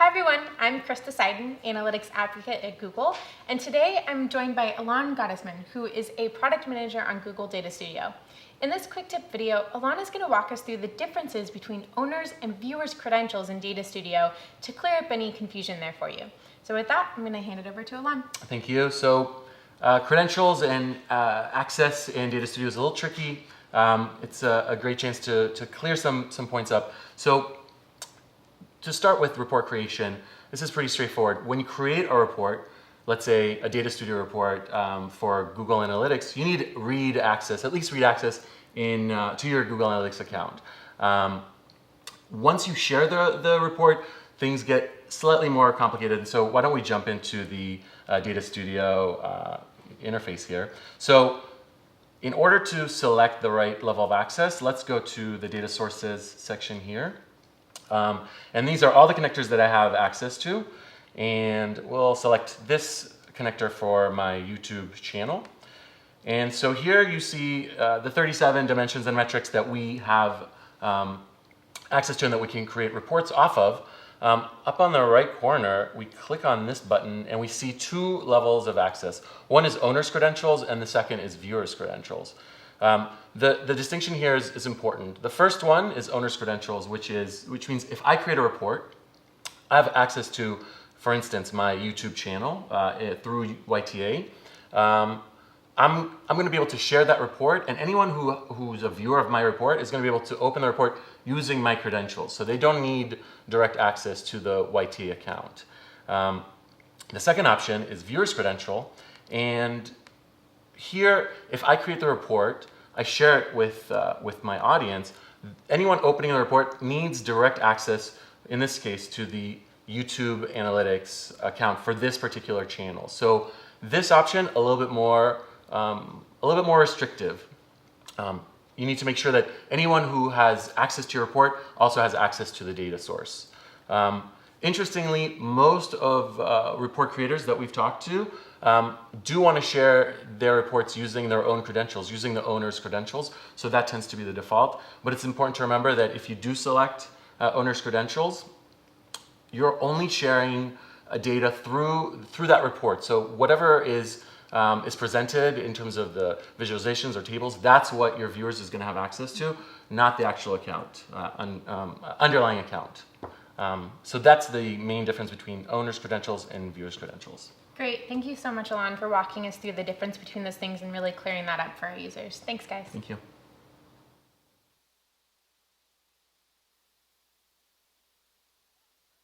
Hi everyone, I'm Krista Seiden, Analytics Advocate at Google, and today I'm joined by Alon Gottesman, who is a Product Manager on Google Data Studio. In this quick tip video, Alon is going to walk us through the differences between owners' and viewers' credentials in Data Studio to clear up any confusion there for you. So with that, I'm going to hand it over to Alon. Thank you. So credentials and access in Data Studio is a little tricky. It's a great chance to clear some points up. So to start with report creation, this is pretty straightforward. When you create a report, let's say a Data Studio report for Google Analytics, you need read access, at least read access to your Google Analytics account. Once you share the report, things get slightly more complicated. So why don't we jump into the Data Studio interface here. So in order to select the right level of access, let's go to the data sources section here. And these are all the connectors that I have access to. And we'll select this connector for my YouTube channel. And so here you see the 37 dimensions and metrics that we have access to and that we can create reports off of. Up on the right corner, we click on this button and we see two levels of access. One is owner's credentials and the second is viewer's credentials. The distinction here is important. The first one is owner's credentials, which means if I create a report, I have access to, for instance, my YouTube channel through YTA. I'm going to be able to share that report, and anyone who's a viewer of my report is going to be able to open the report using my credentials. So they don't need direct access to the YTA account. The second option is viewer's credential, and here, if I create the report, I share it with my audience. Anyone opening the report needs direct access, in this case, to the YouTube Analytics account for this particular channel. So this option, a little bit more restrictive. You need to make sure that anyone who has access to your report also has access to the data source. Interestingly, most of report creators that we've talked to do want to share their reports using their own credentials, using the owner's credentials. So that tends to be the default. But it's important to remember that if you do select owner's credentials, you're only sharing data through that report. So whatever is presented in terms of the visualizations or tables, that's what your viewers is going to have access to, not the actual account, underlying account. So that's the main difference between owner's credentials and viewers' credentials. Great. Thank you so much, Alon, for walking us through the difference between those things and really clearing that up for our users. Thanks, guys. Thank you.